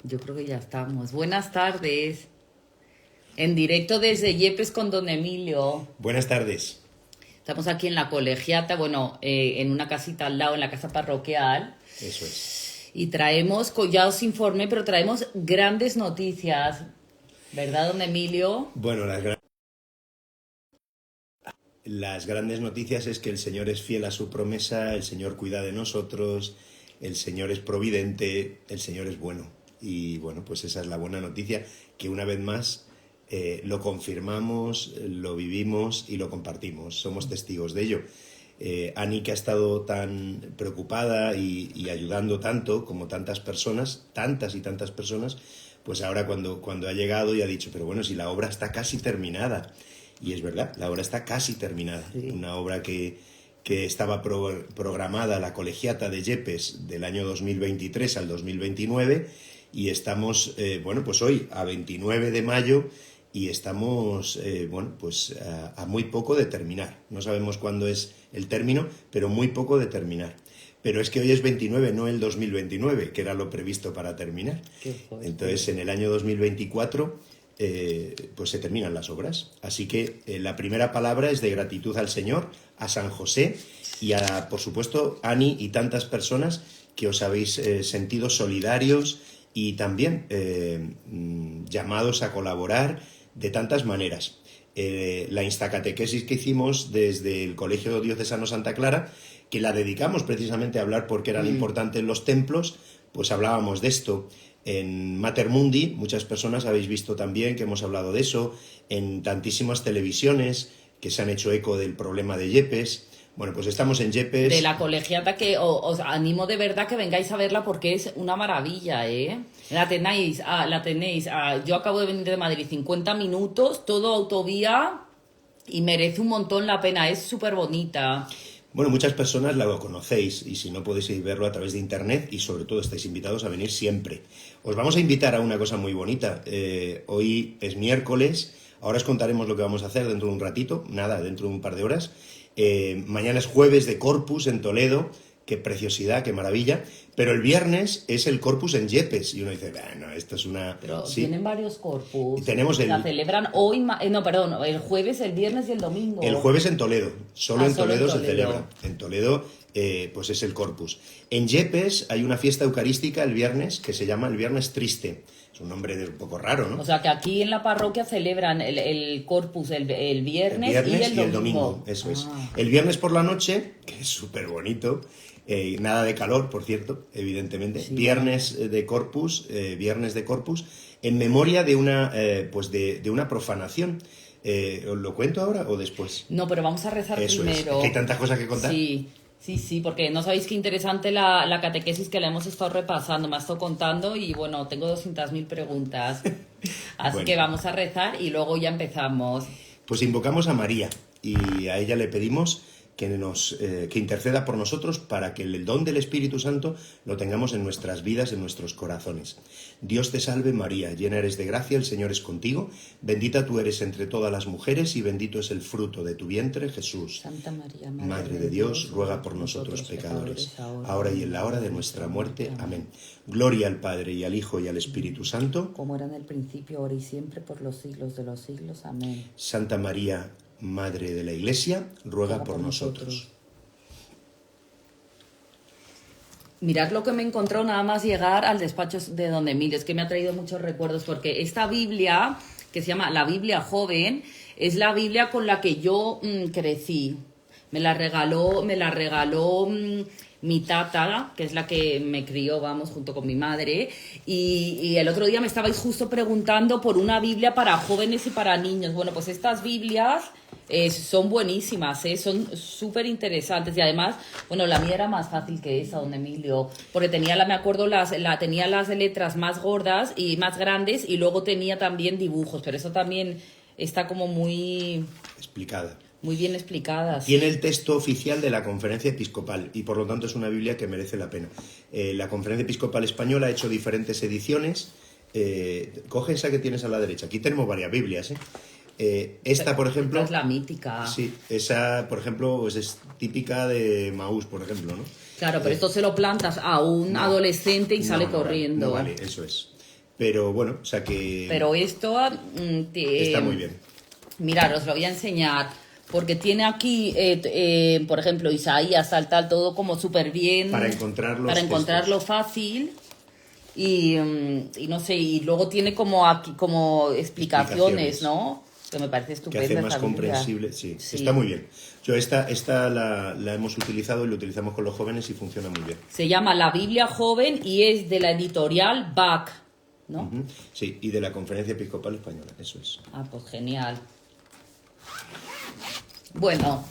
Yo creo que ya estamos. Buenas tardes. En directo desde Yepes con don Emilio. Buenas tardes. Estamos aquí en la colegiata, en una casita al lado, en la casa parroquial. Eso es. Y traemos, ya os informé, pero traemos grandes noticias. ¿Verdad, don Emilio? Bueno, las grandes noticias es que el Señor es fiel a su promesa, el Señor cuida de nosotros, el Señor es providente, el Señor es bueno. Y bueno, pues esa es la buena noticia, que una vez más lo confirmamos, lo vivimos y lo compartimos. Somos testigos de ello. Ani, que ha estado tan preocupada y ayudando tanto como tantas personas, tantas y tantas personas, pues ahora cuando ha llegado y ha dicho, pero bueno, si la obra está casi terminada. Y es verdad, la obra está casi terminada. Sí. Una obra que estaba programada, la colegiata de Yepes, del año 2023 al 2029, y estamos, pues hoy, a 29 de mayo, y estamos, a muy poco de terminar. No sabemos cuándo es el término, pero muy poco de terminar. Pero es que hoy es 29, no el 2029, que era lo previsto para terminar. Entonces, en el año 2024, pues se terminan las obras. Así que la primera palabra es de gratitud al Señor, a San José y a, por supuesto, Ani y tantas personas que os habéis sentido solidarios y también llamados a colaborar de tantas maneras. La instacatequesis que hicimos desde el Colegio Diocesano Santa Clara, que la dedicamos precisamente a hablar porque eran importantes los templos, pues hablábamos de esto. En Mater Mundi, muchas personas habéis visto también que hemos hablado de eso, en tantísimas televisiones que se han hecho eco del problema de Yepes. Bueno, pues estamos en Yepes. De la colegiata, que os animo de verdad que vengáis a verla porque es una maravilla, ¿eh? La tenéis. Yo acabo de venir de Madrid, 50 minutos, todo autovía, y merece un montón la pena, es súper bonita. Bueno, muchas personas la conocéis y si no podéis ir verlo a través de internet y sobre todo estáis invitados a venir siempre. Os vamos a invitar a una cosa muy bonita. Hoy es miércoles, ahora os contaremos lo que vamos a hacer dentro de un ratito, dentro de un par de horas. Mañana es jueves de Corpus en Toledo, qué preciosidad, qué maravilla, pero el viernes es el Corpus en Yepes y uno dice, bueno, esto es una... Pero sí. Tienen varios Corpus. Y tenemos la celebran hoy, el jueves, el viernes y el domingo. El jueves en Toledo, solo en Toledo se celebra. En Toledo pues es el Corpus. En Yepes hay una fiesta eucarística el viernes que se llama el Viernes Triste. Es un nombre un poco raro, ¿no? O sea que aquí en la parroquia celebran el Corpus el viernes y el domingo. Eso es. El viernes por la noche, que es súper bonito, nada de calor, por cierto, evidentemente. Sí, viernes de Corpus, en memoria de una, de una profanación. ¿Os lo cuento ahora o después? No, pero vamos a rezar Eso primero. Es que hay tantas cosas que contar. Sí, porque no sabéis qué interesante la catequesis que la hemos estado repasando, me ha estado contando y bueno, tengo 200.000 preguntas. Así que vamos a rezar y luego ya empezamos. Pues invocamos a María y a ella le pedimos que interceda por nosotros para que el don del Espíritu Santo lo tengamos en nuestras vidas, en nuestros corazones. Dios te salve María, llena eres de gracia, el Señor es contigo, bendita tú eres entre todas las mujeres y bendito es el fruto de tu vientre, Jesús. Santa María, Madre de Dios, ruega por nosotros pecadores, ahora y en la hora de nuestra muerte. Amén. Gloria al Padre y al Hijo y al Espíritu Santo, como era en el principio, ahora y siempre, por los siglos de los siglos. Amén. Santa María, Madre de la Iglesia, ruega por nosotros. Mirad lo que me encontró nada más llegar al despacho de don Emilio. Es que me ha traído muchos recuerdos porque esta Biblia, que se llama la Biblia Joven, es la Biblia con la que yo crecí. Me la regaló mi tata, que es la que me crió, junto con mi madre, y el otro día me estabais justo preguntando por una Biblia para jóvenes y para niños. Bueno, pues estas Biblias son buenísimas, son súper interesantes y además, la mía era más fácil que esa, don Emilio, porque tenía, tenía las letras más gordas y más grandes y luego tenía también dibujos, pero eso también está como muy... explicada. Muy bien explicada. Tiene el texto oficial de la Conferencia Episcopal y por lo tanto es una Biblia que merece la pena. La Conferencia Episcopal Española ha hecho diferentes ediciones. Coge esa que tienes a la derecha. Aquí tenemos varias Biblias. Esta, por ejemplo... Esta es la mítica. Sí, esa, por ejemplo, pues es típica de Maús, por ejemplo, ¿no? Claro, pero esto se lo plantas a un adolescente y sale corriendo. No vale, eso es. Pero bueno, o sea que Pero esto está muy bien. mirad, os lo voy a enseñar, porque tiene aquí, por ejemplo, Isaías, tal, todo como súper bien. Para encontrar los Para encontrarlo textos. fácil. Y no sé, y luego tiene como aquí como explicaciones, ¿no? Que me parece Que estupenda hace más esa Biblia. comprensible, sí, Sí. está muy bien. Yo esta la hemos utilizado y la utilizamos con los jóvenes y funciona muy bien. Se llama La Biblia Joven y es de la editorial BAC, ¿no? Ujú. Sí, y de la Conferencia Episcopal Española, eso es. Ah, pues genial. Bueno,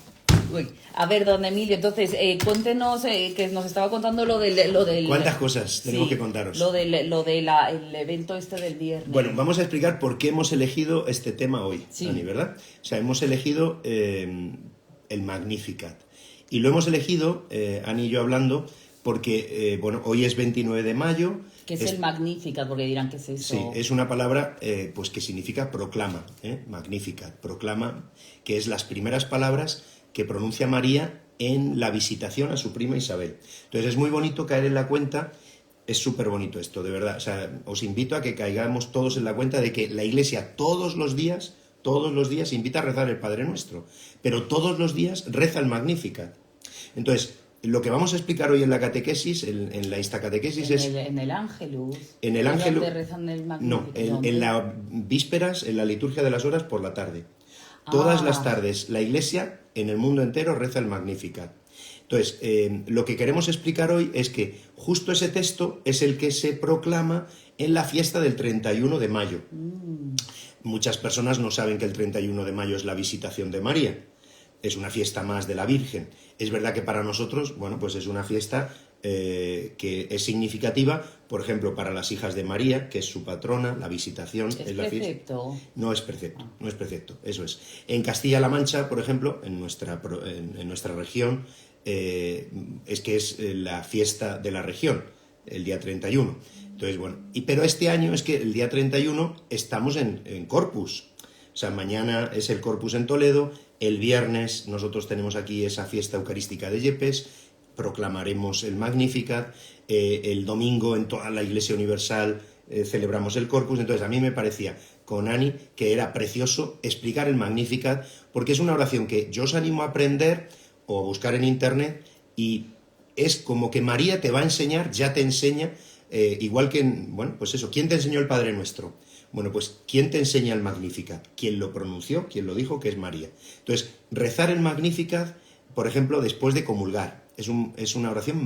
a ver, don Emilio, entonces, cuéntenos, que nos estaba contando lo del... ¿Cuántas cosas tenemos que contaros? Lo del el evento este del viernes. Bueno, vamos a explicar por qué hemos elegido este tema hoy, Sí. Ani, ¿verdad? O sea, hemos elegido el Magnificat. Y lo hemos elegido, Ani y yo hablando, porque, bueno, hoy es 29 de mayo. Que es el Magnificat, porque dirán que es eso. Sí, es una palabra pues que significa proclama, Magnificat, proclama, que es las primeras palabras que pronuncia María en la visitación a su prima Isabel. Entonces es muy bonito caer en la cuenta, es súper bonito esto, de verdad. O sea, os invito a que caigamos todos en la cuenta de que la Iglesia todos los días invita a rezar el Padre Nuestro, pero todos los días reza el Magnificat. Entonces, lo que vamos a explicar hoy en la catequesis, en la instacatequesis es... En el Ángelus. En el Ángelus... ¿Dónde rezan el No, Magnificat? en las vísperas, en la liturgia de las horas por la tarde. Todas las tardes la Iglesia en el mundo entero reza el Magnificat. Entonces, lo que queremos explicar hoy es que justo ese texto es el que se proclama en la fiesta del 31 de mayo. Muchas personas no saben que el 31 de mayo es la visitación de María. Es una fiesta más de la Virgen. Es verdad que para nosotros, bueno, pues es una fiesta que es significativa, por ejemplo, para las hijas de María, que es su patrona, la visitación ¿Es la fiesta. precepto? No es precepto, no es precepto, eso es. En Castilla-La Mancha, por ejemplo, en nuestra región, es que es la fiesta de la región, el día 31. Entonces, bueno, pero este año es que el día 31 estamos en Corpus. O sea, mañana es el Corpus en Toledo, el viernes nosotros tenemos aquí esa fiesta eucarística de Yepes, proclamaremos el Magnificat, el domingo en toda la Iglesia Universal celebramos el Corpus. Entonces a mí me parecía con Ani que era precioso explicar el Magnificat, porque es una oración que yo os animo a aprender o a buscar en internet, y es como que María te va a enseñar, ya te enseña, igual que, bueno, pues eso, ¿quién te enseñó el Padre Nuestro? Bueno, pues ¿quién te enseña el Magnificat? ¿Quién lo pronunció? ¿Quién lo dijo? Que es María. Entonces, rezar el Magnificat, por ejemplo, después de comulgar, es una oración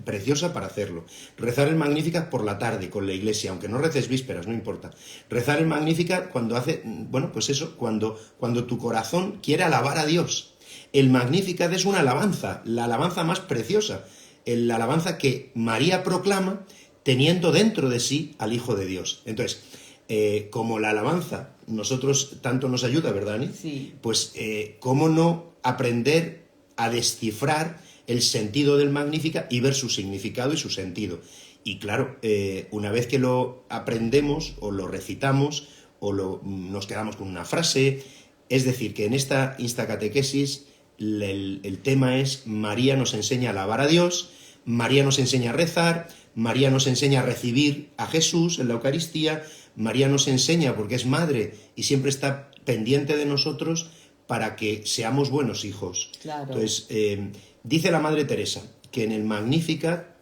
preciosa para hacerlo. Rezar el Magnificat por la tarde con la Iglesia, aunque no reces vísperas, no importa. Rezar el Magnificat cuando hace, bueno, pues eso, cuando tu corazón quiere alabar a Dios. El Magnificat es una alabanza, la alabanza más preciosa, la alabanza que María proclama teniendo dentro de sí al Hijo de Dios. Entonces, como la alabanza nosotros tanto nos ayuda, ¿verdad, Ani? Sí. Pues, ¿cómo no aprender a descifrar el sentido del Magnificat y ver su significado y su sentido? Y claro, una vez que lo aprendemos o lo recitamos o nos quedamos con una frase, es decir, que en esta instacatequesis el tema es María nos enseña a alabar a Dios, María nos enseña a rezar, María nos enseña a recibir a Jesús en la Eucaristía, María nos enseña porque es madre y siempre está pendiente de nosotros para que seamos buenos hijos. Claro. Entonces, dice la Madre Teresa que en el Magnificat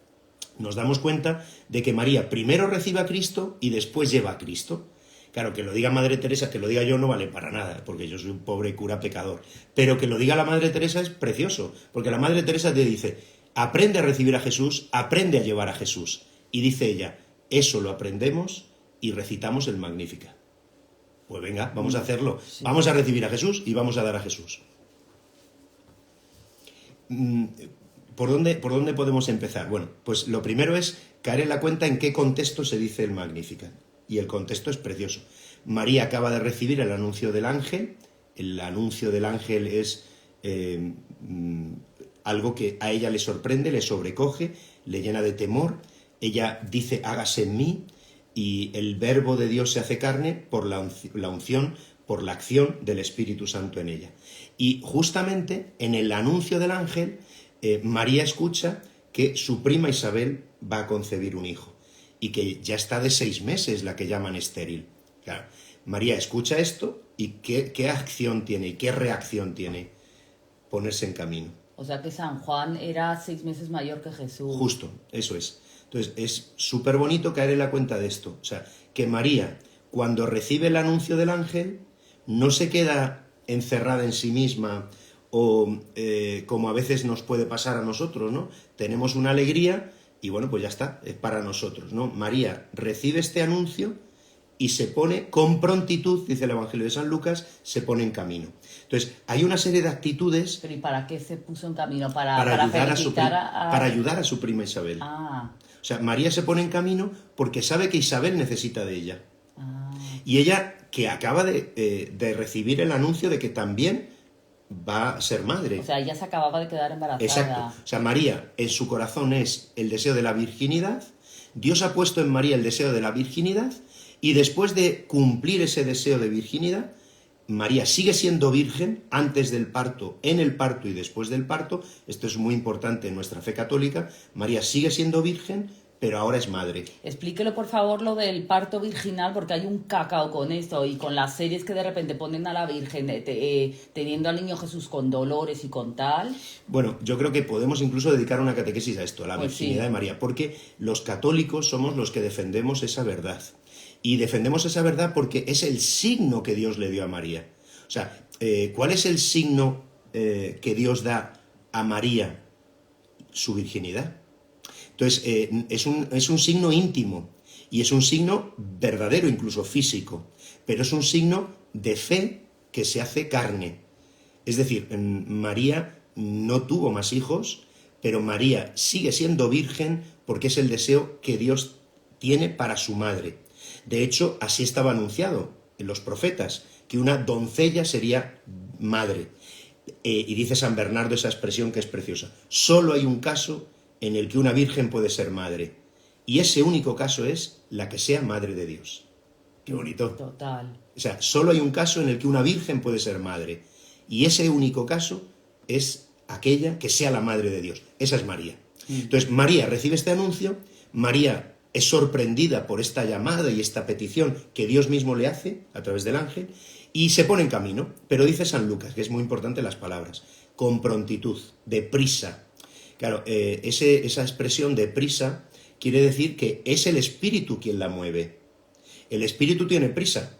nos damos cuenta de que María primero recibe a Cristo y después lleva a Cristo. Claro, que lo diga Madre Teresa, que lo diga yo no vale para nada, porque yo soy un pobre cura pecador. Pero que lo diga la Madre Teresa es precioso, porque la Madre Teresa te dice, aprende a recibir a Jesús, aprende a llevar a Jesús. Y dice ella, eso lo aprendemos y recitamos el Magnificat. Pues venga, vamos a hacerlo. Sí. Vamos a recibir a Jesús y vamos a dar a Jesús. ¿Por dónde podemos empezar? Bueno, pues lo primero es caer en la cuenta en qué contexto se dice el Magnificat. Y el contexto es precioso. María acaba de recibir el anuncio del ángel. El anuncio del ángel es algo que a ella le sorprende, le sobrecoge, le llena de temor. Ella dice, hágase en mí, y el verbo de Dios se hace carne por la unción, por la acción del Espíritu Santo en ella. Y justamente en el anuncio del ángel, María escucha que su prima Isabel va a concebir un hijo. y que ya está de 6 meses la que llaman estéril. Claro, María escucha esto y ¿qué acción tiene y qué reacción tiene? Ponerse en camino. O sea que San Juan era 6 meses mayor que Jesús. Justo, eso es. Entonces, es súper bonito caer en la cuenta de esto. O sea, que María, cuando recibe el anuncio del ángel, no se queda encerrada en sí misma o como a veces nos puede pasar a nosotros, ¿no? Tenemos una alegría y bueno, pues ya está, es para nosotros, ¿no? María recibe este anuncio y se pone con prontitud, dice el Evangelio de San Lucas, se pone en camino. Entonces, hay una serie de actitudes... ¿Pero y para qué se puso en camino? Para ayudar a su prima Isabel. Ah. O sea, María se pone en camino porque sabe que Isabel necesita de ella. Ah. Y ella, que acaba de recibir el anuncio de que también va a ser madre. O sea, ella se acababa de quedar embarazada. Exacto. O sea, María, en su corazón es el deseo de la virginidad. Dios ha puesto en María el deseo de la virginidad. Y después de cumplir ese deseo de virginidad, María sigue siendo virgen antes del parto, en el parto y después del parto. Esto es muy importante en nuestra fe católica. María sigue siendo virgen, pero ahora es madre. Explíquelo, por favor, lo del parto virginal, porque hay un cacao con esto y con las series que de repente ponen a la Virgen teniendo al niño Jesús con dolores y con tal. Bueno, yo creo que podemos incluso dedicar una catequesis a esto, a la virginidad de María, porque los católicos somos los que defendemos esa verdad. Y defendemos esa verdad porque es el signo que Dios le dio a María. O sea, ¿cuál es el signo que Dios da a María? Su virginidad. Entonces, es un signo íntimo y es un signo verdadero, incluso físico, pero es un signo de fe que se hace carne. Es decir, María no tuvo más hijos, pero María sigue siendo virgen porque es el deseo que Dios tiene para su madre. De hecho, así estaba anunciado en los profetas, que una doncella sería madre. Y dice San Bernardo esa expresión que es preciosa. Solo hay un caso en el que una virgen puede ser madre. Y ese único caso es la que sea madre de Dios. Qué bonito. Total. O sea, solo hay un caso en el que una virgen puede ser madre. Y ese único caso es aquella que sea la madre de Dios. Esa es María. Entonces, María recibe este anuncio, María es sorprendida por esta llamada y esta petición que Dios mismo le hace a través del ángel y se pone en camino. Pero dice San Lucas, que es muy importante las palabras, con prontitud, deprisa. Claro, esa expresión deprisa quiere decir que es el Espíritu quien la mueve. El Espíritu tiene prisa.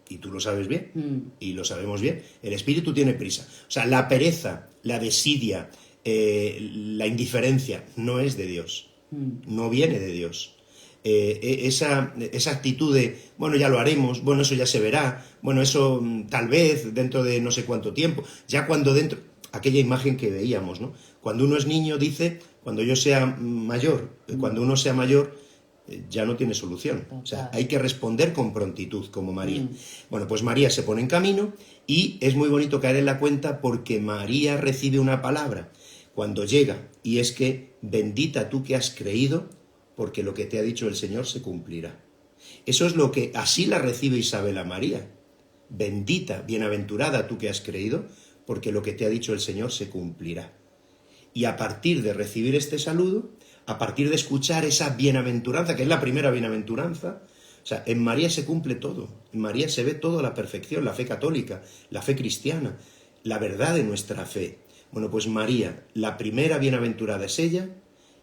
Y tú lo sabes bien, y lo sabemos bien. El Espíritu tiene prisa. O sea, la pereza, la desidia, la indiferencia no es de Dios. No viene de Dios. Esa actitud de, bueno, ya lo haremos, bueno, eso ya se verá, bueno, eso tal vez dentro de no sé cuánto tiempo, ya cuando dentro, aquella imagen que veíamos, ¿no? Cuando uno es niño dice, cuando yo sea mayor, cuando uno sea mayor, ya no tiene solución. O sea, hay que responder con prontitud, como María. Bueno, pues María se pone en camino y es muy bonito caer en la cuenta porque María recibe una palabra cuando llega, y es que bendita tú que has creído, porque lo que te ha dicho el Señor se cumplirá. Eso es lo que así la recibe Isabel a María. Bendita, bienaventurada tú que has creído, porque lo que te ha dicho el Señor se cumplirá. Y a partir de recibir este saludo, a partir de escuchar esa bienaventuranza, que es la primera bienaventuranza, o sea, en María se cumple todo. En María se ve todo a la perfección, la fe católica, la fe cristiana, la verdad de nuestra fe. Bueno, pues María, la primera bienaventurada es ella,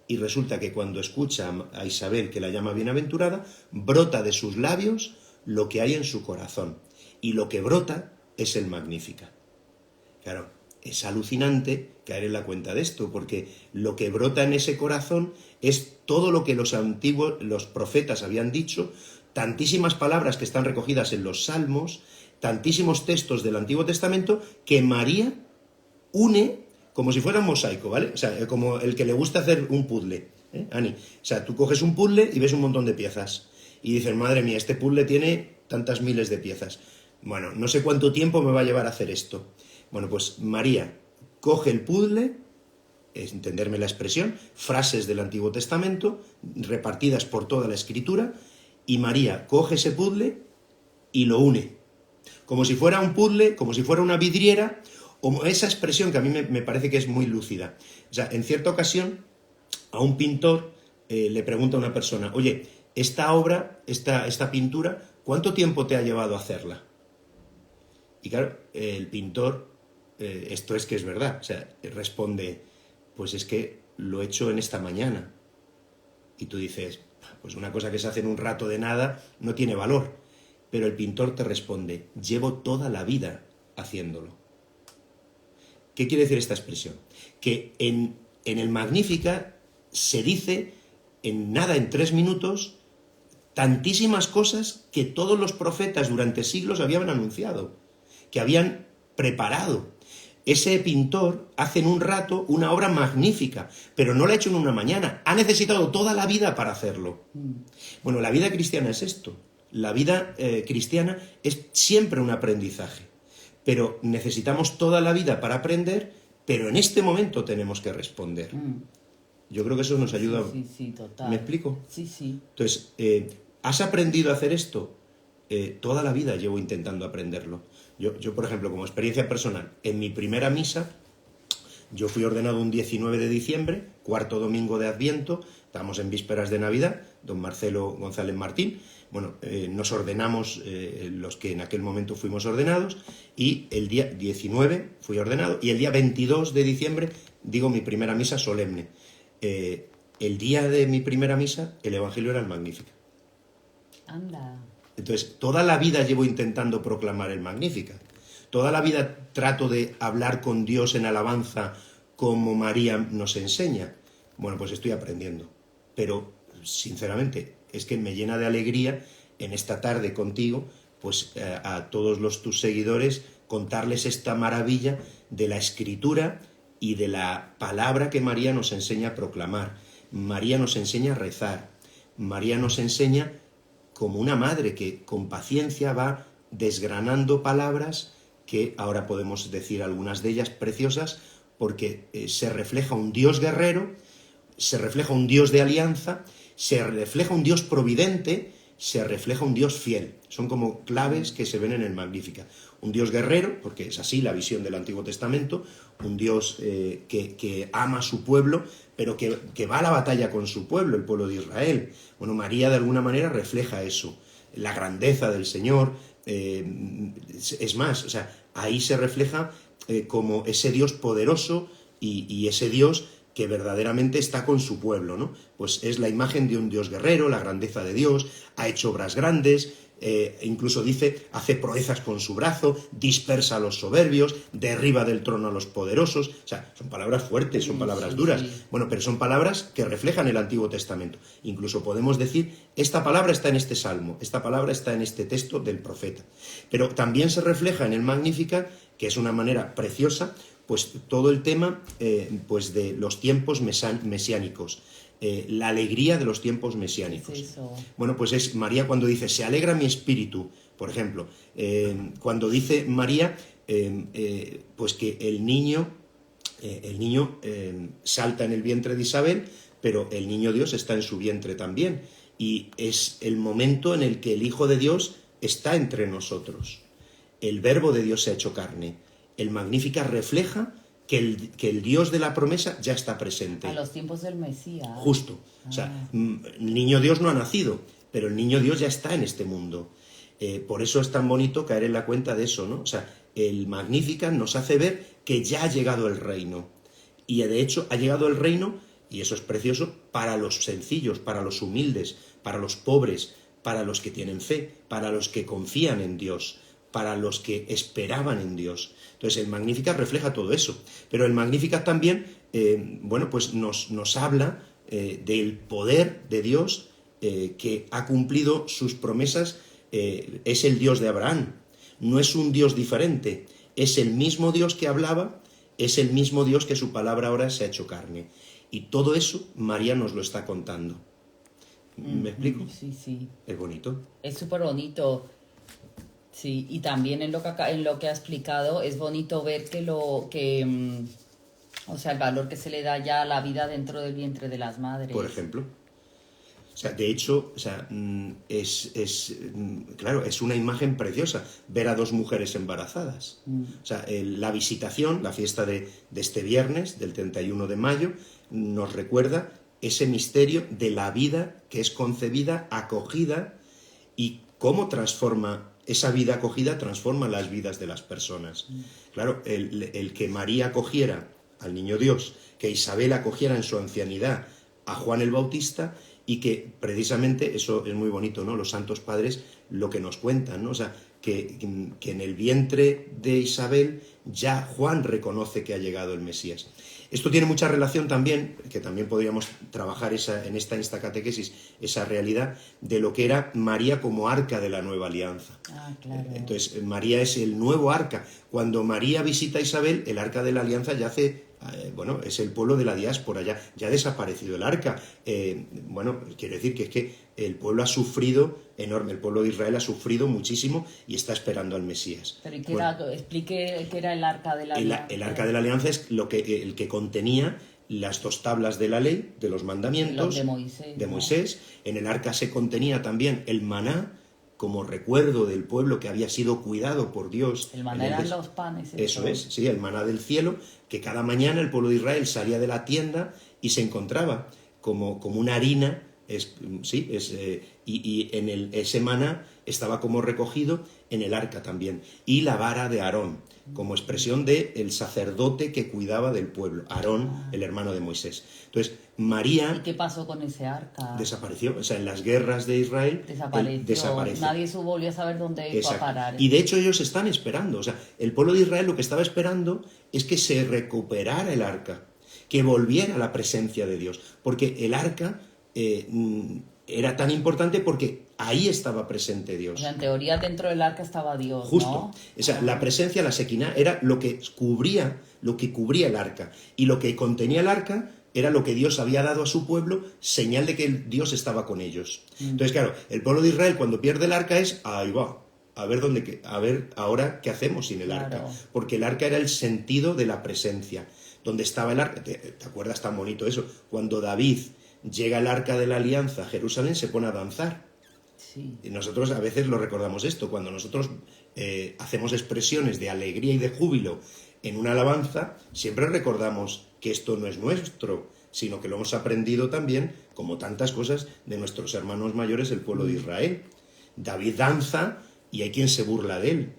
y resulta que cuando escucha a Isabel que la llama bienaventurada, brota de sus labios lo que hay en su corazón. Y lo que brota es el Magnificat. Claro, es alucinante caer en la cuenta de esto, porque lo que brota en ese corazón es todo lo que los profetas habían dicho, tantísimas palabras que están recogidas en los Salmos, tantísimos textos del Antiguo Testamento, que María une como si fuera un mosaico, ¿vale? O sea, como el que le gusta hacer un puzzle, Ani? O sea, tú coges un puzzle y ves un montón de piezas. Y dices, madre mía, este puzzle tiene tantas miles de piezas. Bueno, no sé cuánto tiempo me va a llevar a hacer esto. Bueno, pues María coge el puzzle, es entenderme la expresión, frases del Antiguo Testamento, repartidas por toda la Escritura, y María coge ese puzzle y lo une. Como si fuera un puzzle, como si fuera una vidriera, o esa expresión que a mí me parece que es muy lúcida. O sea, en cierta ocasión, a un pintor le pregunta a una persona, oye, esta obra, esta pintura, ¿cuánto tiempo te ha llevado a hacerla? Y claro, el pintor, esto es que es verdad, o sea, responde, pues es que lo he hecho en esta mañana. Y tú dices, pues una cosa que se hace en un rato de nada no tiene valor. Pero el pintor te responde, llevo toda la vida haciéndolo. ¿Qué quiere decir esta expresión? Que en el Magnífica se dice en nada, en 3 minutos, tantísimas cosas que todos los profetas durante siglos habían anunciado, que habían preparado. Ese pintor hace en un rato una obra magnífica, pero no la ha hecho en una mañana, ha necesitado toda la vida para hacerlo. Bueno, la vida cristiana es esto. La vida cristiana es siempre un aprendizaje, pero necesitamos toda la vida para aprender, pero en este momento tenemos que responder. Yo creo que eso nos ayuda. Sí, total. ¿Me explico? Sí. Entonces, ¿has aprendido a hacer esto? Toda la vida llevo intentando aprenderlo. Yo, por ejemplo, como experiencia personal, en mi primera misa, yo fui ordenado un 19 de diciembre, cuarto domingo de Adviento, estábamos en vísperas de Navidad, don Marcelo González Martín, bueno, nos ordenamos los que en aquel momento fuimos ordenados, y el día 19 fui ordenado, y el día 22 de diciembre digo mi primera misa solemne. El día de mi primera misa, el Evangelio era el Magnífica. Anda. Entonces, toda la vida llevo intentando proclamar el Magnífica. Toda la vida trato de hablar con Dios en alabanza como María nos enseña. Bueno, pues estoy aprendiendo. Pero, sinceramente, es que me llena de alegría en esta tarde contigo, pues a todos tus seguidores, contarles esta maravilla de la Escritura y de la palabra que María nos enseña a proclamar. María nos enseña a rezar. María nos enseña como una madre que con paciencia va desgranando palabras que ahora podemos decir algunas de ellas preciosas, porque se refleja un Dios guerrero, se refleja un Dios de alianza, se refleja un Dios providente, se refleja un Dios fiel. Son como claves que se ven en el Magnífica. Un Dios guerrero, porque es así la visión del Antiguo Testamento, un Dios que ama a su pueblo, pero que va a la batalla con su pueblo, el pueblo de Israel. Bueno, María de alguna manera refleja eso, la grandeza del Señor. Es más, o sea, ahí se refleja como ese Dios poderoso y ese Dios que verdaderamente está con su pueblo, ¿no? Pues es la imagen de un Dios guerrero, la grandeza de Dios, ha hecho obras grandes, incluso dice, hace proezas con su brazo, dispersa a los soberbios, derriba del trono a los poderosos. O sea, son palabras fuertes, son palabras duras. Sí. Bueno, pero son palabras que reflejan el Antiguo Testamento. Incluso podemos decir, esta palabra está en este salmo, esta palabra está en este texto del profeta. Pero también se refleja en el Magnífica, que es una manera preciosa, pues todo el tema pues de los tiempos mesiánicos. La alegría de los tiempos mesiánicos. Sí, bueno, pues es María cuando dice, se alegra mi espíritu, por ejemplo, cuando dice María, pues que el niño salta en el vientre de Isabel, pero el niño Dios está en su vientre también, y es el momento en el que el Hijo de Dios está entre nosotros. El Verbo de Dios se ha hecho carne. El Magnífica refleja que el Dios de la promesa ya está presente. A los tiempos del Mesías. Justo. O sea, el niño Dios no ha nacido, pero el niño Dios ya está en este mundo. Por eso es tan bonito caer en la cuenta de eso, ¿no? O sea, el Magnífica nos hace ver que ya ha llegado el reino. Y de hecho ha llegado el reino, y eso es precioso, para los sencillos, para los humildes, para los pobres, para los que tienen fe, para los que confían en Dios, para los que esperaban en Dios. Entonces el Magnífica refleja todo eso, pero el Magnífica también, bueno, pues nos habla del poder de Dios que ha cumplido sus promesas. Es el Dios de Abraham, no es un Dios diferente, es el mismo Dios que hablaba, es el mismo Dios que su palabra ahora se ha hecho carne. Y todo eso María nos lo está contando. ¿Me explico? Sí. Es bonito. Es súper bonito. Sí, y también en lo que ha explicado es bonito ver o sea, el valor que se le da ya a la vida dentro del vientre de las madres. Por ejemplo. O sea, de hecho, o sea, claro, es una imagen preciosa ver a 2 mujeres embarazadas. O sea, la visitación, la fiesta de este viernes, del 31 de mayo, nos recuerda ese misterio de la vida que es concebida, acogida, y cómo transforma esa vida acogida, transforma las vidas de las personas. Claro, el que María acogiera al niño Dios, que Isabel acogiera en su ancianidad a Juan el Bautista, y que precisamente eso es muy bonito, ¿no? Los santos padres lo que nos cuentan, ¿no? O sea, que en el vientre de Isabel ya Juan reconoce que ha llegado el Mesías. Esto tiene mucha relación también, que también podríamos trabajar en esta catequesis, esa realidad de lo que era María como arca de la nueva alianza. Claro. Entonces, María es el nuevo arca. Cuando María visita a Isabel, el arca de la alianza ya es el pueblo de la diáspora, ya ha desaparecido el arca. Quiero decir que es que el pueblo ha sufrido enorme, el pueblo de Israel ha sufrido muchísimo y está esperando al Mesías. Pero explique qué era el arca de la alianza. El arca de la alianza es el que contenía las 2 tablas de la ley, de los mandamientos de Moisés. En el arca se contenía también el maná, como recuerdo del pueblo que había sido cuidado por Dios. El maná eran los panes. Eso es, sí, el maná del cielo, que cada mañana el pueblo de Israel salía de la tienda y se encontraba como una harina, y en ese maná estaba como recogido en el arca también. Y la vara de Aarón, como expresión del sacerdote que cuidaba del pueblo. Aarón, el hermano de Moisés. Entonces, María... ¿Y qué pasó con ese arca? Desapareció. O sea, en las guerras de Israel... Desapareció. Nadie volvió a saber dónde iba a parar. Y de hecho ellos están esperando. O sea, el pueblo de Israel lo que estaba esperando es que se recuperara el arca, que volviera a la presencia de Dios. Porque el arca era tan importante porque ahí estaba presente Dios. O sea, en teoría dentro del arca estaba Dios, justo, ¿no? O sea, la presencia, la Sequiná, era lo que cubría el arca. Y lo que contenía el arca era lo que Dios había dado a su pueblo, señal de que Dios estaba con ellos. Entonces, claro, el pueblo de Israel cuando pierde el arca es, ahí va, a ver ahora qué hacemos sin el arca. Porque el arca era el sentido de la presencia. Donde estaba el arca, ¿te acuerdas tan bonito eso? Cuando David llega el arca de la alianza a Jerusalén, se pone a danzar. Sí. Y nosotros a veces lo recordamos esto, cuando nosotros hacemos expresiones de alegría y de júbilo en una alabanza, siempre recordamos que esto no es nuestro, sino que lo hemos aprendido también, como tantas cosas, de nuestros hermanos mayores, el pueblo de Israel. David danza y hay quien se burla de él.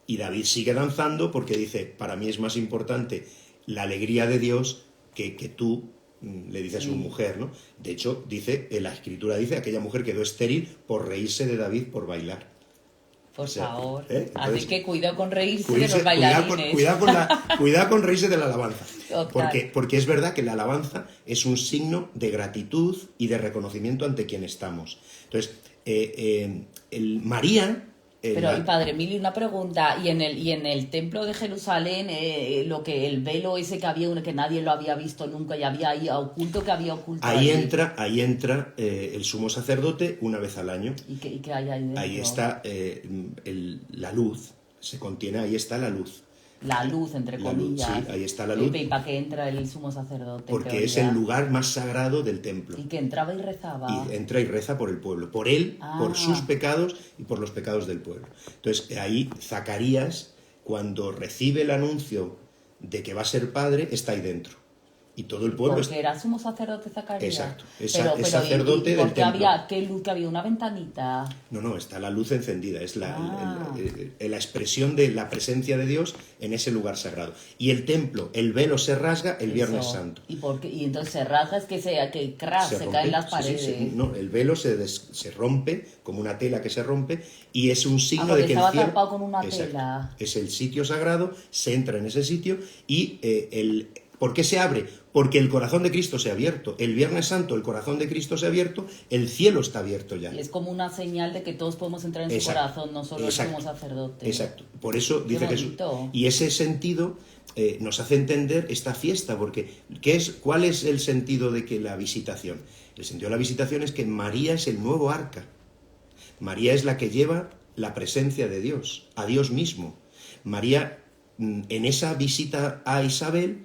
Y David sigue danzando porque dice, para mí es más importante la alegría de Dios que tú, le dice a su mujer, ¿no? De hecho, la Escritura dice, aquella mujer quedó estéril por reírse de David por bailar. Por favor. Entonces, así que cuidado con reírse de los bailarines. Cuidado con reírse de la alabanza. Porque es verdad que la alabanza es un signo de gratitud y de reconocimiento ante quien estamos. Entonces, María... Pero, Padre Emilio, una pregunta. ¿Y en el templo de Jerusalén, el velo ese que había, que nadie lo había visto nunca y había ahí oculto, que había oculto? Ahí entra el sumo sacerdote una vez al año. ¿Y qué hay ahí dentro? Ahí está la luz, se contiene, ahí está la luz. La luz, entre comillas. Sí, ahí está la luz. ¿Y para qué entra el sumo sacerdote? Porque es el lugar más sagrado del templo. Y que entraba y rezaba. Y entra y reza por el pueblo, por él, por sus pecados y por los pecados del pueblo. Entonces, ahí Zacarías, cuando recibe el anuncio de que va a ser padre, está ahí dentro. Y todo el pueblo... Porque era sumo sacerdote Zacarías. Exacto, es sacerdote del templo. ¿Qué luz que había? ¿Una ventanita? No, está la luz encendida, es la expresión de la presencia de Dios en ese lugar sagrado. Y el templo, el velo se rasga el Viernes Santo. ¿Y entonces se rasga? Es que se caen las paredes. Sí. No, el velo se rompe, como una tela que se rompe, y es un signo de que estaba el cielo... tapado con una tela. Es el sitio sagrado, se entra en ese sitio y ¿por qué se abre? Porque el corazón de Cristo se ha abierto. El Viernes Santo el corazón de Cristo se ha abierto, el cielo está abierto ya. Y es como una señal de que todos podemos entrar en su corazón, no solo el sumo sacerdote. Exacto. Por eso dice Jesús. Y ese sentido nos hace entender esta fiesta, porque ¿cuál es el sentido de que la visitación? El sentido de la visitación es que María es el nuevo arca. María es la que lleva la presencia de Dios, a Dios mismo. María, en esa visita a Isabel,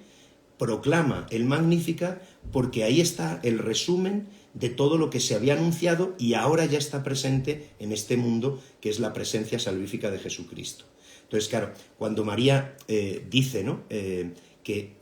proclama el Magnificat, porque ahí está el resumen de todo lo que se había anunciado y ahora ya está presente en este mundo, que es la presencia salvífica de Jesucristo. Entonces, claro, cuando María dice, ¿no?, que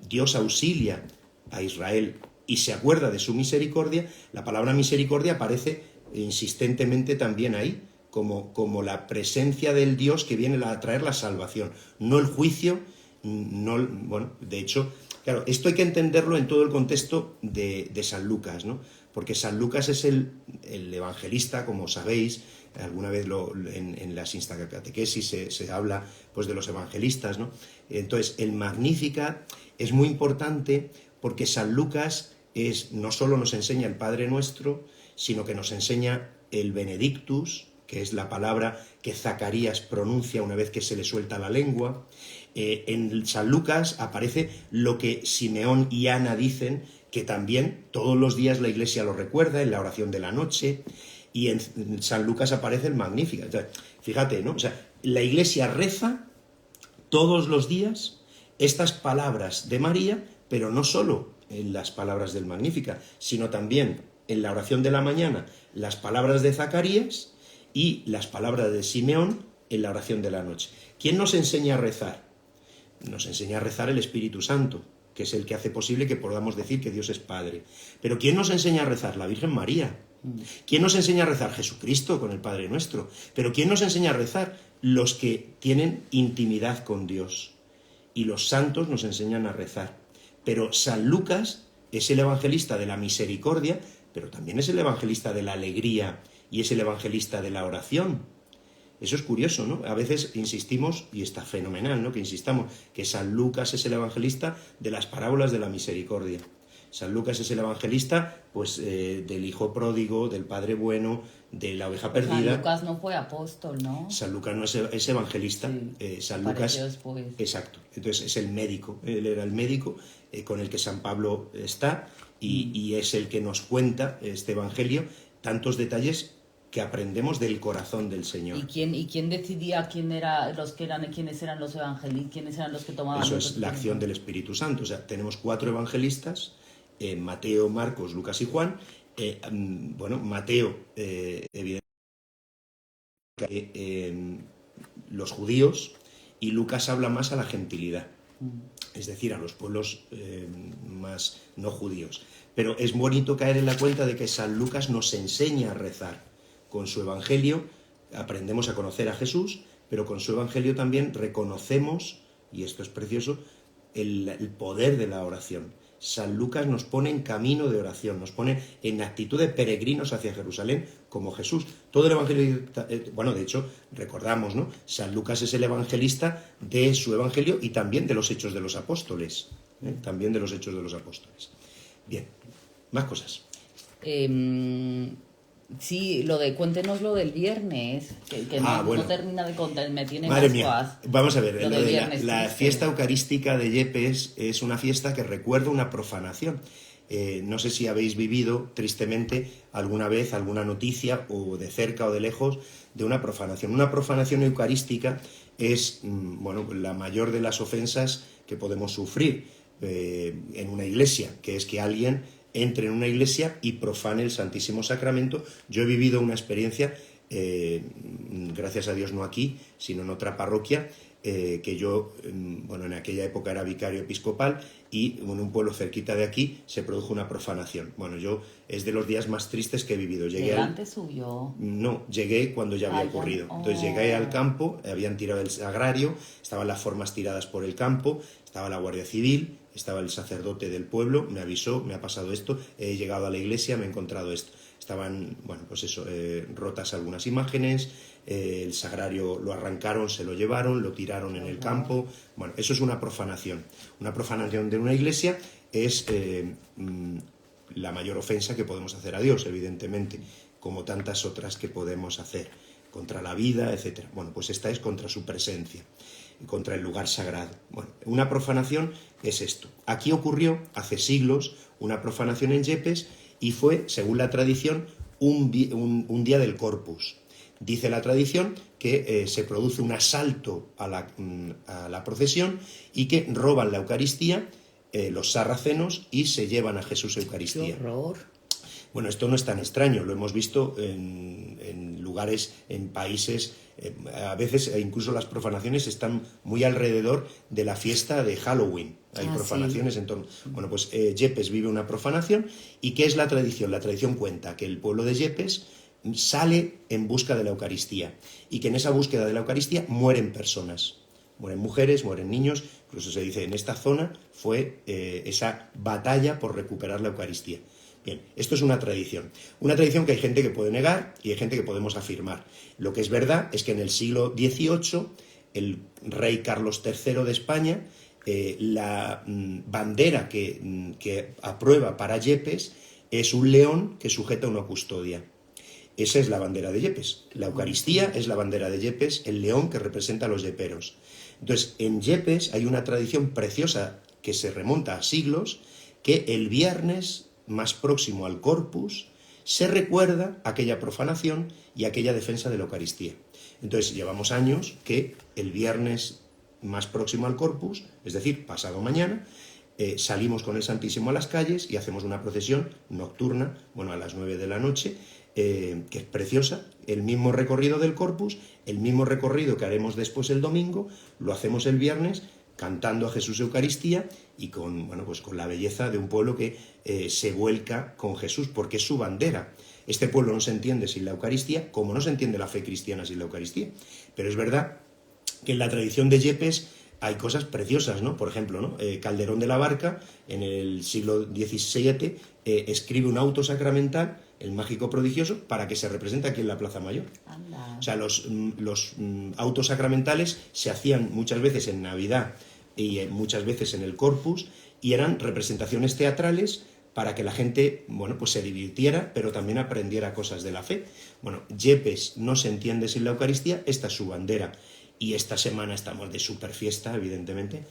Dios auxilia a Israel y se acuerda de su misericordia, la palabra misericordia aparece insistentemente también ahí, como la presencia del Dios que viene a traer la salvación, no el juicio, no, bueno, de hecho, claro, esto hay que entenderlo en todo el contexto de San Lucas, ¿no? Porque San Lucas es el evangelista, como sabéis, alguna vez en las instacatequesis se habla pues de los evangelistas, ¿no? Entonces, el Magnificat es muy importante porque San Lucas no solo nos enseña el Padre Nuestro, sino que nos enseña el Benedictus, que es la palabra que Zacarías pronuncia una vez que se le suelta la lengua. En San Lucas aparece lo que Simeón y Ana dicen, que también todos los días la Iglesia lo recuerda en la oración de la noche, y en San Lucas aparece el Magnificat. Entonces, fíjate, ¿no? O sea, la Iglesia reza todos los días estas palabras de María, pero no solo en las palabras del Magnificat, sino también en la oración de la mañana, las palabras de Zacarías y las palabras de Simeón en la oración de la noche. ¿Quién nos enseña a rezar? Nos enseña a rezar el Espíritu Santo, que es el que hace posible que podamos decir que Dios es Padre. Pero ¿quién nos enseña a rezar? La Virgen María. ¿Quién nos enseña a rezar? Jesucristo con el Padre Nuestro. Pero ¿quién nos enseña a rezar? Los que tienen intimidad con Dios. Y los santos nos enseñan a rezar. Pero San Lucas es el evangelista de la misericordia, pero también es el evangelista de la alegría y es el evangelista de la oración. Eso es curioso, ¿no? A veces insistimos, y está fenomenal, ¿no?, que insistamos, que San Lucas es el evangelista de las parábolas de la misericordia. San Lucas es el evangelista, pues, del hijo pródigo, del padre bueno, de la oveja perdida. San Lucas no fue apóstol, ¿no? San Lucas no es evangelista. Sí, San Lucas, después. exacto. Entonces es el médico. Él era el médico con el que San Pablo está y es el que nos cuenta este evangelio, tantos detalles que aprendemos del corazón del Señor. ¿Y quién decidía quiénes eran los evangelistas, quiénes eran los que tomaban? Eso es la acción del Espíritu Santo. O sea, tenemos 4 evangelistas, Mateo, Marcos, Lucas y Juan. Bueno, Mateo, evidentemente, los judíos, y Lucas habla más a la gentilidad, es decir, a los pueblos más no judíos. Pero es bonito caer en la cuenta de que San Lucas nos enseña a rezar. Con su evangelio aprendemos a conocer a Jesús, pero con su evangelio también reconocemos, y esto es precioso, el poder de la oración. San Lucas nos pone en camino de oración, nos pone en actitud de peregrinos hacia Jerusalén como Jesús. Todo el evangelio, bueno, de hecho, recordamos, ¿no? San Lucas es el evangelista de su evangelio y también de los Hechos de los Apóstoles. También de los Hechos de los Apóstoles. Bien, más cosas. Sí, cuéntenos lo del viernes, que bueno. no termina de contar, me tiene Madre más mía, guas. vamos a ver, la triste. fiesta eucarística de Yepes es una fiesta que recuerda una profanación. No sé si habéis vivido, tristemente, alguna vez alguna noticia, o de cerca o de lejos, de una profanación. Una profanación eucarística es, bueno, la mayor de las ofensas que podemos sufrir en una iglesia, que es que alguien entre en una iglesia y profane el Santísimo Sacramento. Yo he vivido una experiencia, gracias a Dios no aquí, sino en otra parroquia, que yo, bueno, en aquella época era vicario episcopal y en un pueblo cerquita de aquí se produjo una profanación. Bueno, es de los días más tristes que he vivido. ¿Antes subió? No, llegué cuando ya había ocurrido. Entonces llegué al campo, habían tirado el sagrario, estaban las formas tiradas por el campo, estaba la Guardia Civil, estaba el sacerdote del pueblo, me avisó, me ha pasado esto, he llegado a la iglesia, me he encontrado esto. Estaban, bueno, pues eso, rotas algunas imágenes, el sagrario lo arrancaron, se lo llevaron, lo tiraron en el campo. Bueno, eso es una profanación. Una profanación de una iglesia es la mayor ofensa que podemos hacer a Dios, evidentemente, como tantas otras que podemos hacer, contra la vida, etc. Bueno, pues esta es contra su presencia, contra el lugar sagrado. Bueno, una profanación es esto. Aquí ocurrió, hace siglos, una profanación en Yepes y fue, según la tradición, un día del Corpus. Dice la tradición que se produce un asalto a la procesión y que roban la Eucaristía los sarracenos y se llevan a Jesús Eucaristía. ¡Qué horror! Bueno, esto no es tan extraño, lo hemos visto en lugares lugares, en países, a veces incluso las profanaciones están muy alrededor de la fiesta de Halloween. Hay profanaciones en torno. Bueno, pues Yepes vive una profanación. ¿Y qué es la tradición? La tradición cuenta que el pueblo de Yepes sale en busca de la Eucaristía y que en esa búsqueda de la Eucaristía mueren personas. Mueren mujeres, mueren niños, incluso se dice en esta zona fue esa batalla por recuperar la Eucaristía. Bien, esto es una tradición que hay gente que puede negar y hay gente que podemos afirmar. Lo que es verdad es que en el siglo XVIII, el rey Carlos III de España, la bandera que aprueba para Yepes es un león que sujeta una custodia. Esa es la bandera de Yepes. La Eucaristía es la bandera de Yepes, el león que representa a los yeperos. Entonces, en Yepes hay una tradición preciosa que se remonta a siglos, que el viernes más próximo al Corpus se recuerda aquella profanación y aquella defensa de la Eucaristía. Entonces, llevamos años que el viernes más próximo al Corpus, es decir, pasado mañana, salimos con el Santísimo a las calles y hacemos una procesión nocturna, bueno, a las 9 de la noche, que es preciosa, el mismo recorrido del Corpus, el mismo recorrido que haremos después el domingo, lo hacemos el viernes cantando a Jesús Eucaristía y con, bueno, pues con la belleza de un pueblo que se vuelca con Jesús, porque es su bandera. Este pueblo no se entiende sin la Eucaristía, como no se entiende la fe cristiana sin la Eucaristía. Pero es verdad que en la tradición de Yepes hay cosas preciosas, ¿no? Por ejemplo, ¿no? Calderón de la Barca, en el siglo XVII, escribe un auto sacramental, el mágico prodigioso, para que se represente aquí en la Plaza Mayor. Anda. O sea, los autos sacramentales se hacían muchas veces en Navidad y muchas veces en el Corpus, y eran representaciones teatrales para que la gente, bueno, pues se divirtiera, pero también aprendiera cosas de la fe. Bueno, Yepes no se entiende sin la Eucaristía, esta es su bandera. Y esta semana estamos de super fiesta, evidentemente.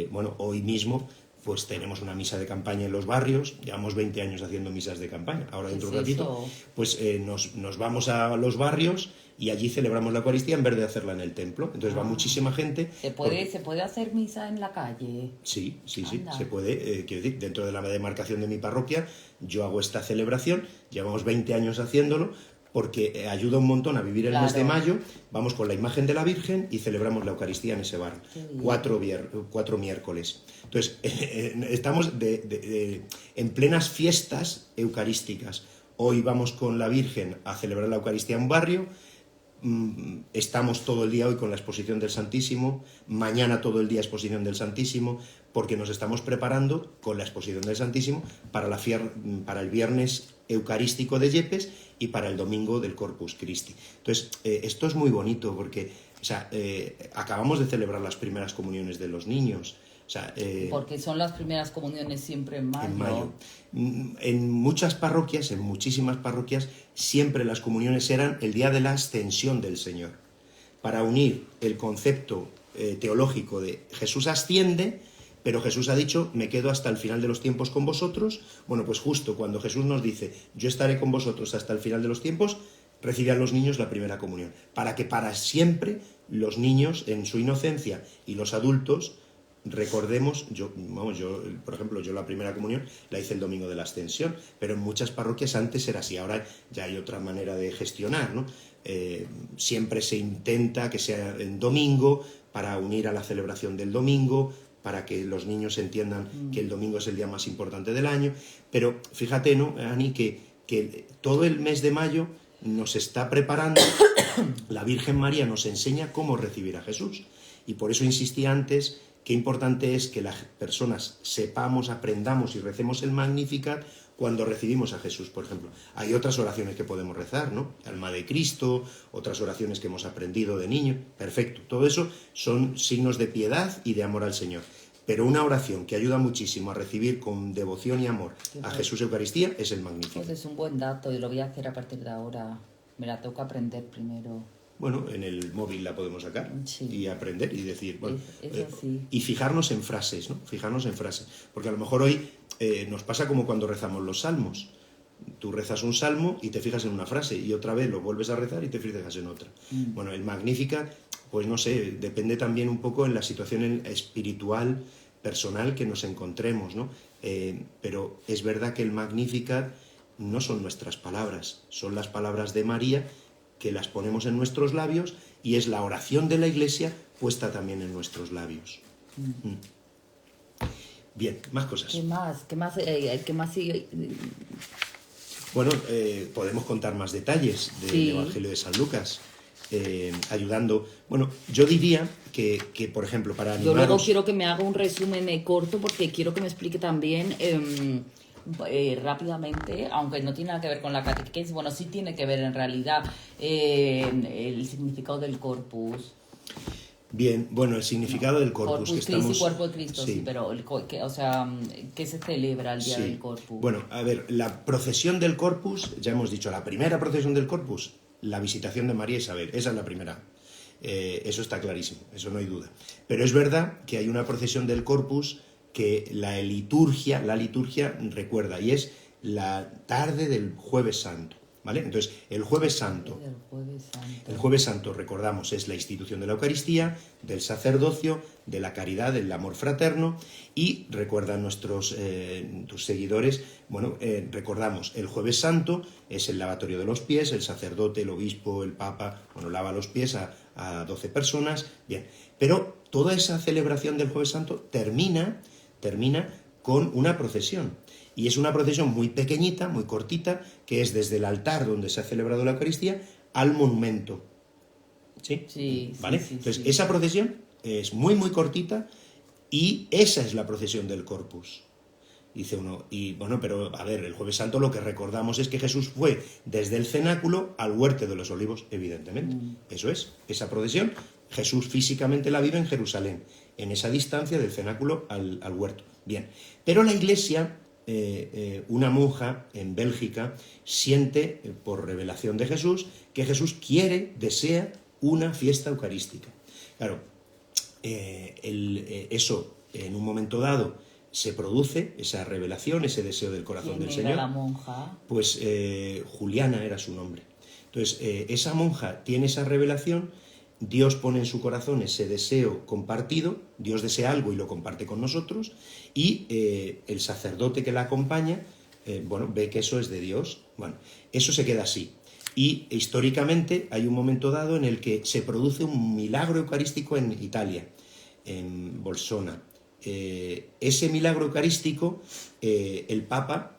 Bueno, hoy mismo pues tenemos una misa de campaña en los barrios, llevamos 20 años haciendo misas de campaña. Ahora dentro de un ratito, pues nos vamos a los barrios y allí celebramos la Eucaristía en vez de hacerla en el templo. Entonces va muchísima gente. ¿Se puede hacer misa en la calle? Sí, se puede. Quiero decir, dentro de la demarcación de mi parroquia, yo hago esta celebración, llevamos 20 años haciéndolo, porque ayuda un montón a vivir el mes de mayo. Vamos con la imagen de la Virgen y celebramos la Eucaristía en ese bar, 4 miércoles. Entonces, estamos en plenas fiestas eucarísticas. Hoy vamos con la Virgen a celebrar la Eucaristía en un barrio, estamos todo el día hoy con la exposición del Santísimo, mañana todo el día exposición del Santísimo, porque nos estamos preparando con la exposición del Santísimo para el viernes eucarístico de Yepes y para el domingo del Corpus Christi. Entonces, esto es muy bonito porque, o sea, acabamos de celebrar las primeras comuniones de los niños. O sea, porque son las primeras comuniones siempre en mayo. En mayo. En muchas parroquias, en muchísimas parroquias, siempre las comuniones eran el día de la ascensión del Señor, para unir el concepto teológico de Jesús asciende, pero Jesús ha dicho, me quedo hasta el final de los tiempos con vosotros. Bueno, pues justo cuando Jesús nos dice, yo estaré con vosotros hasta el final de los tiempos, reciban los niños la primera comunión, para que para siempre los niños, en su inocencia, y los adultos, recordemos, por ejemplo, yo la primera comunión la hice el domingo de la Ascensión, pero en muchas parroquias antes era así, ahora ya hay otra manera de gestionar, ¿no? Siempre se intenta que sea en domingo, para unir a la celebración del domingo, para que los niños entiendan que el domingo es el día más importante del año. Pero fíjate, ¿no, Ani, que todo el mes de mayo nos está preparando, la Virgen María nos enseña cómo recibir a Jesús. Y por eso insistí antes, qué importante es que las personas sepamos, aprendamos y recemos el Magnificat cuando recibimos a Jesús, por ejemplo. Hay otras oraciones que podemos rezar, ¿no? Alma de Cristo, otras oraciones que hemos aprendido de niño. Perfecto. Todo eso son signos de piedad y de amor al Señor. Pero una oración que ayuda muchísimo a recibir con devoción y amor a Jesús Eucaristía es el Magnificat. Pues es un buen dato y lo voy a hacer a partir de ahora. Me la toca aprender primero. Bueno, en el móvil la podemos sacar y aprender y decir, bueno, sí. Y fijarnos en frases, ¿no? Fijarnos en frases. Porque a lo mejor hoy nos pasa como cuando rezamos los salmos. Tú rezas un salmo y te fijas en una frase y otra vez lo vuelves a rezar y te fijas en otra. Bueno, el Magnificat, pues no sé, depende también un poco en la situación espiritual, personal que nos encontremos, ¿no? Pero es verdad que el Magnificat no son nuestras palabras, son las palabras de María, que las ponemos en nuestros labios y es la oración de la Iglesia puesta también en nuestros labios. Bien, más cosas. ¿Qué más? ¿Qué más sigue? Bueno, podemos contar más detalles del Evangelio de San Lucas, ayudando. Bueno, yo diría que por ejemplo, para animaros... Yo luego quiero que me haga un resumen corto porque quiero que me explique también rápidamente, aunque no tiene nada que ver con la catequesis, bueno, sí tiene que ver en realidad el significado del corpus. Bien, bueno, el significado del corpus. Corpus que Christi, estamos... cuerpo de Cristo, sí, pero ¿qué se celebra el día del corpus? Bueno, a ver, la procesión del corpus, ya hemos dicho, la primera procesión del corpus, la visitación de María Isabel, esa es la primera. Eso está clarísimo, eso no hay duda. Pero es verdad que hay una procesión del corpus que la liturgia recuerda, y es la tarde del Jueves Santo. ¿Vale? Entonces, el Jueves Santo, recordamos, es la institución de la Eucaristía, del sacerdocio, de la caridad, del amor fraterno, y recuerdan tus seguidores, bueno, recordamos, el Jueves Santo es el lavatorio de los pies, el sacerdote, el obispo, el papa, bueno, lava los pies a 12 personas, bien, pero toda esa celebración del Jueves Santo termina con una procesión. Y es una procesión muy pequeñita, muy cortita, que es desde el altar donde se ha celebrado la Eucaristía al monumento. ¿Sí? Sí. ¿Vale? Sí, entonces, esa procesión es muy, muy cortita y esa es la procesión del Corpus. Dice uno, y bueno, pero a ver, el Jueves Santo lo que recordamos es que Jesús fue desde el cenáculo al huerto de los olivos, evidentemente. Eso es, esa procesión, Jesús físicamente la vive en Jerusalén, en esa distancia del cenáculo al huerto. Bien, pero la Iglesia... una monja en Bélgica siente, por revelación de Jesús, que Jesús desea una fiesta eucarística. Claro, eso en un momento dado se produce, esa revelación, ese deseo del corazón del Señor. ¿Quién era la monja? Pues Juliana era su nombre. Entonces, esa monja tiene esa revelación, Dios pone en su corazón ese deseo compartido, Dios desea algo y lo comparte con nosotros, y el sacerdote que la acompaña, ve que eso es de Dios. Bueno, eso se queda así. Y históricamente hay un momento dado en el que se produce un milagro eucarístico en Italia, en Bolsona. Ese milagro eucarístico, el Papa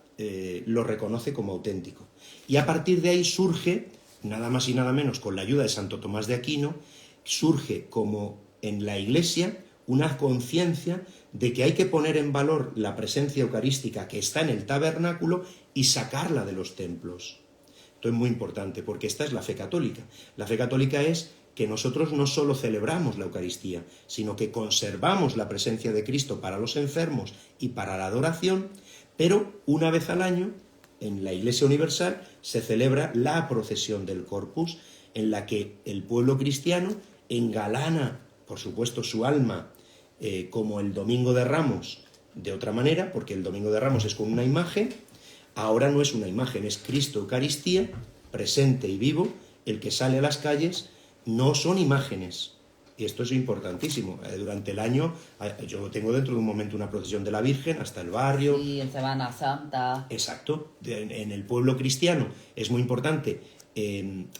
lo reconoce como auténtico. Y a partir de ahí surge, nada más y nada menos con la ayuda de Santo Tomás de Aquino, surge como en la Iglesia una conciencia de que hay que poner en valor la presencia eucarística que está en el tabernáculo y sacarla de los templos. Esto es muy importante porque esta es la fe católica. La fe católica es que nosotros no solo celebramos la Eucaristía, sino que conservamos la presencia de Cristo para los enfermos y para la adoración, pero una vez al año, en la Iglesia Universal, se celebra la procesión del Corpus, en la que el pueblo cristiano engalana, por supuesto, su alma, como el Domingo de Ramos, de otra manera, porque el Domingo de Ramos es con una imagen, ahora no es una imagen, es Cristo Eucaristía, presente y vivo, el que sale a las calles, no son imágenes. Y esto es importantísimo. Durante el año, yo tengo dentro de un momento una procesión de la Virgen hasta el barrio. Sí, en Semana Santa. Exacto. En el pueblo cristiano es muy importante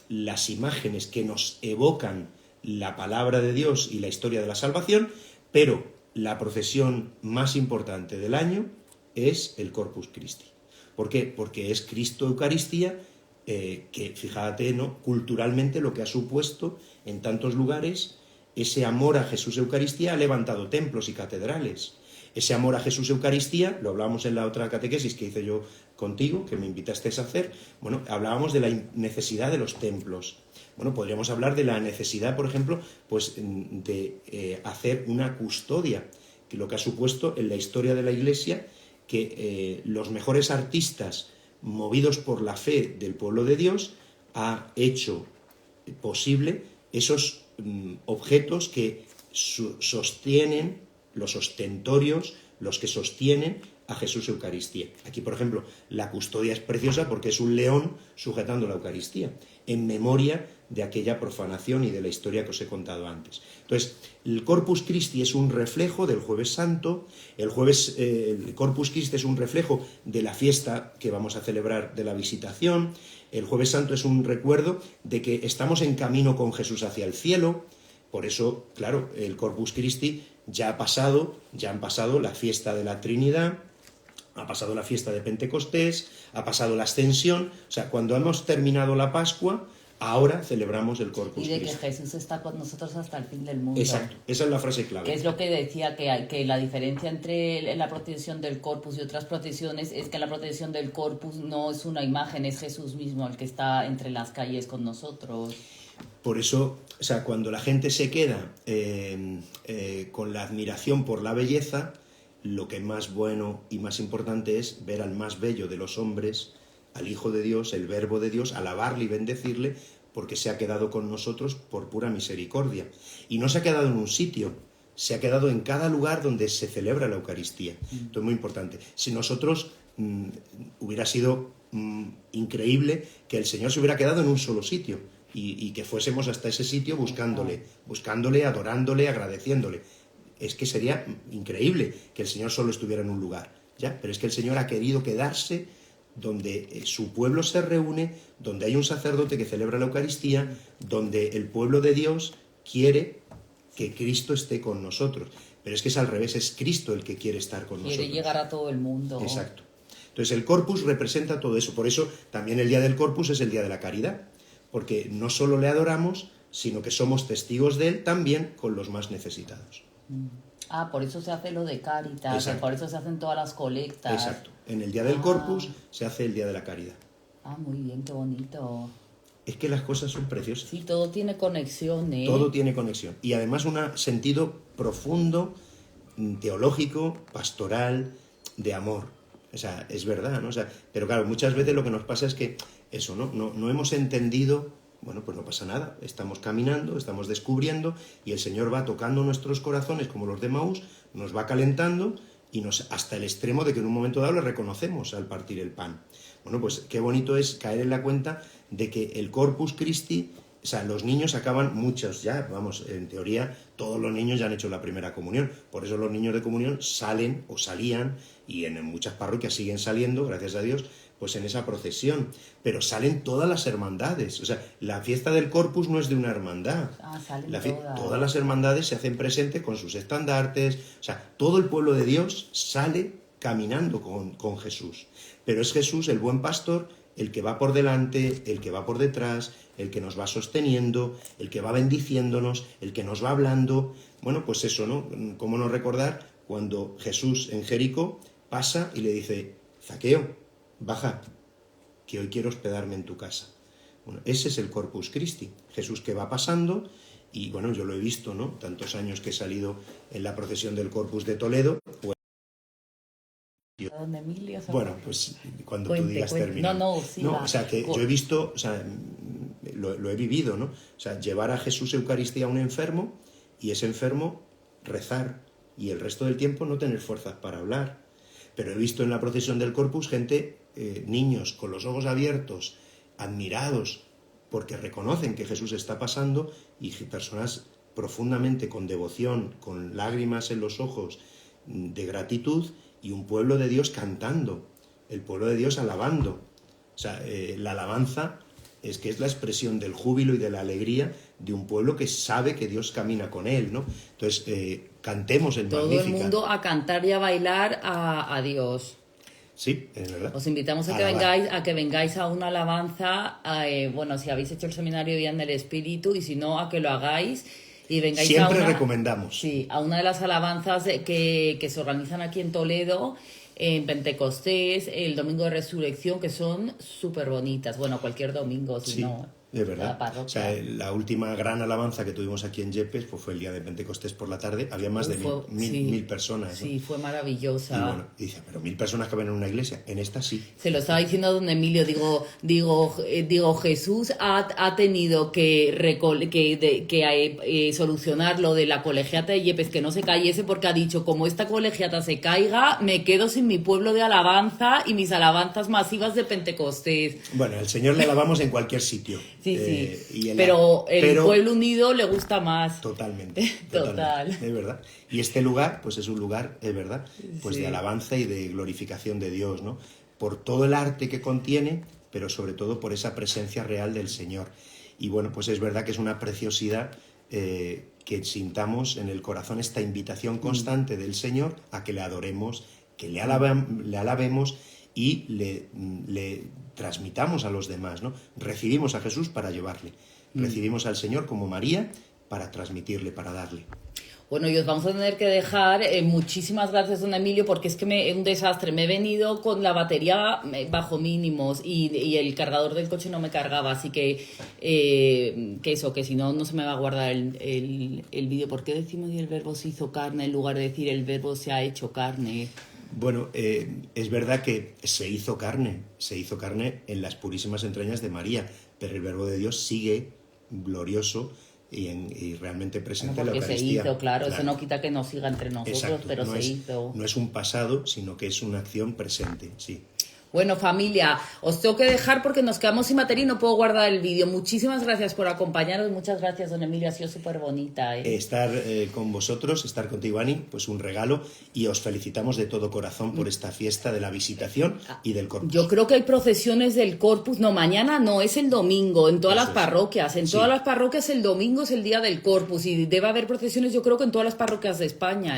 las imágenes que nos evocan la palabra de Dios y la historia de la salvación, pero la procesión más importante del año es el Corpus Christi. ¿Por qué? Porque es Cristo Eucaristía, que fíjate, ¿no?, culturalmente lo que ha supuesto en tantos lugares. Ese amor a Jesús Eucaristía ha levantado templos y catedrales. Ese amor a Jesús Eucaristía, lo hablábamos en la otra catequesis que hice yo contigo, que me invitaste a hacer, bueno, hablábamos de la necesidad de los templos. Bueno, podríamos hablar de la necesidad, por ejemplo, pues de hacer una custodia, que lo que ha supuesto en la historia de la Iglesia, que los mejores artistas, movidos por la fe del pueblo de Dios, ha hecho posible esos objetos que sostienen, los ostentorios, los que sostienen a Jesús Eucaristía. Aquí, por ejemplo, la custodia es preciosa porque es un león sujetando la Eucaristía, en memoria de aquella profanación y de la historia que os he contado antes. Entonces, el Corpus Christi es un reflejo del Jueves Santo, el Corpus Christi es un reflejo de la fiesta que vamos a celebrar de la Visitación, el Jueves Santo es un recuerdo de que estamos en camino con Jesús hacia el cielo. Por eso, claro, el Corpus Christi ya han pasado la fiesta de la Trinidad, ha pasado la fiesta de Pentecostés, ha pasado la Ascensión. O sea, cuando hemos terminado la Pascua, ahora celebramos el Corpus Christi. Y de que Jesús está con nosotros hasta el fin del mundo. Exacto, esa es la frase clave. Que es lo que decía, que la diferencia entre la protección del Corpus y otras procesiones es que la protección del Corpus no es una imagen, es Jesús mismo el que está entre las calles con nosotros. Por eso, o sea, cuando la gente se queda con la admiración por la belleza, lo que más bueno y más importante es ver al más bello de los hombres, al Hijo de Dios, el Verbo de Dios, alabarle y bendecirle, porque se ha quedado con nosotros por pura misericordia. Y no se ha quedado en un sitio, se ha quedado en cada lugar donde se celebra la Eucaristía. Esto es muy importante. Si nosotros hubiera sido increíble que el Señor se hubiera quedado en un solo sitio, y que fuésemos hasta ese sitio buscándole, adorándole, agradeciéndole. Es que sería increíble que el Señor solo estuviera en un lugar, ¿ya? Pero es que el Señor ha querido quedarse donde su pueblo se reúne, donde hay un sacerdote que celebra la Eucaristía, donde el pueblo de Dios quiere que Cristo esté con nosotros. Pero es que es al revés, es Cristo el que quiere estar con nosotros. Quiere llegar a todo el mundo. Exacto. Entonces el Corpus representa todo eso. Por eso también el día del Corpus es el día de la caridad, porque no solo le adoramos, sino que somos testigos de él también con los más necesitados. Ah, por eso se hace lo de Cáritas, por eso se hacen todas las colectas. Exacto. En el día del Corpus se hace el día de la caridad. Ah, muy bien, qué bonito. Es que las cosas son preciosas. Sí, todo tiene conexión, ¿eh? Todo tiene conexión. Y además un sentido profundo, teológico, pastoral, de amor. O sea, es verdad, ¿no? O sea, pero claro, muchas veces lo que nos pasa es que eso, no hemos entendido. Bueno, pues no pasa nada, estamos caminando, estamos descubriendo y el Señor va tocando nuestros corazones como los de Maús, nos va calentando y hasta el extremo de que en un momento dado le reconocemos al partir el pan. Bueno, pues qué bonito es caer en la cuenta de que el Corpus Christi, o sea, los niños acaban, muchos ya, vamos, en teoría todos los niños ya han hecho la primera comunión, por eso los niños de comunión salen o salían, y en muchas parroquias siguen saliendo, gracias a Dios, pues en esa procesión, pero salen todas las hermandades. O sea, la fiesta del Corpus no es de una hermandad. Salen todas las hermandades se hacen presentes con sus estandartes. O sea, todo el pueblo de Dios sale caminando con Jesús. Pero es Jesús, el buen pastor, el que va por delante, el que va por detrás, el que nos va sosteniendo, el que va bendiciéndonos, el que nos va hablando. Bueno, pues eso, ¿no? ¿Cómo no recordar cuando Jesús en Jericó pasa y le dice: Zaqueo, baja, que hoy quiero hospedarme en tu casa. Bueno, ese es el Corpus Christi, Jesús que va pasando, y bueno, yo lo he visto, ¿no? Tantos años que he salido en la procesión del Corpus de Toledo. ¿Don Emilio? Bueno, pues cuando tú digas termina. No, o sea, que yo he visto, o sea, lo he vivido, ¿no? O sea, llevar a Jesús Eucaristía a un enfermo y ese enfermo rezar y el resto del tiempo no tener fuerzas para hablar. Pero he visto en la procesión del Corpus gente, niños con los ojos abiertos, admirados, porque reconocen que Jesús está pasando, y personas profundamente con devoción, con lágrimas en los ojos, de gratitud, y un pueblo de Dios cantando, el pueblo de Dios alabando. O sea, la alabanza es la expresión del júbilo y de la alegría de un pueblo que sabe que Dios camina con él, ¿no? Entonces, cantemos el Magnificat. Todo el mundo a cantar y a bailar a Dios. Sí, es verdad. Os invitamos a que vengáis a una alabanza, bueno, si habéis hecho el seminario Vida en el Espíritu, y si no, a que lo hagáis y vengáis Siempre recomendamos. Sí, a una de las alabanzas que se organizan aquí en Toledo, en Pentecostés, el Domingo de Resurrección, que son súper bonitas. Bueno, cualquier domingo, si no... De verdad. O sea, la última gran alabanza que tuvimos aquí en Yepes pues fue el día de Pentecostés por la tarde. Había más de mil personas, ¿no? Sí, fue maravillosa. Y bueno, dice, pero 1000 personas caben en una iglesia. En esta sí. Se lo estaba diciendo a don Emilio. Digo, Jesús ha tenido que solucionar lo de la colegiata de Yepes, que no se cayese, porque ha dicho, como esta colegiata se caiga, me quedo sin mi pueblo de alabanza y mis alabanzas masivas de Pentecostés. Bueno, al Señor le alabamos en cualquier sitio. Sí, y pero el pueblo unido le gusta más. Totalmente. Total. Es verdad. Y este lugar, pues es un lugar, es verdad, pues de alabanza y de glorificación de Dios, ¿no? Por todo el arte que contiene, pero sobre todo por esa presencia real del Señor. Y bueno, pues es verdad que es una preciosidad que sintamos en el corazón esta invitación constante del Señor a que le adoremos, que le alabemos y le transmitamos a los demás, ¿no? Recibimos a Jesús para llevarle, recibimos al Señor como María para transmitirle, para darle. Bueno, y os vamos a tener que dejar. Muchísimas gracias, don Emilio, porque es que es un desastre. Me he venido con la batería bajo mínimos y el cargador del coche no me cargaba, así que que si no se me va a guardar el vídeo. ¿Por qué decimos y el verbo se hizo carne en lugar de decir el verbo se ha hecho carne? Bueno, es verdad que se hizo carne en las purísimas entrañas de María, pero el verbo de Dios sigue glorioso y realmente presente en la Eucaristía. Se hizo, claro, eso no quita que no siga entre nosotros. Exacto, pero no hizo. No es un pasado, sino que es una acción presente, sí. Bueno, familia, os tengo que dejar porque nos quedamos sin batería y no puedo guardar el vídeo. Muchísimas gracias por acompañarnos. Muchas gracias, don Emilio. Ha sido súper bonita. Estar con vosotros, estar contigo, Ani, pues un regalo. Y os felicitamos de todo corazón por esta fiesta de la Visitación y del Corpus. Yo creo que hay procesiones del Corpus. No, mañana no, es el domingo en todas las parroquias. En todas las parroquias el domingo es el día del Corpus. Y debe haber procesiones, yo creo que en todas las parroquias de España.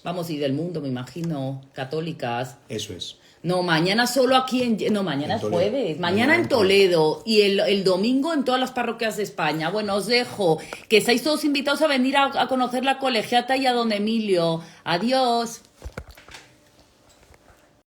Vamos, y del mundo, me imagino, católicas. Eso es. No, mañana solo aquí No, mañana es jueves. Mañana en Toledo. Y el domingo en todas las parroquias de España. Bueno, os dejo. Que estáis todos invitados a venir a conocer la colegiata y a don Emilio. Adiós.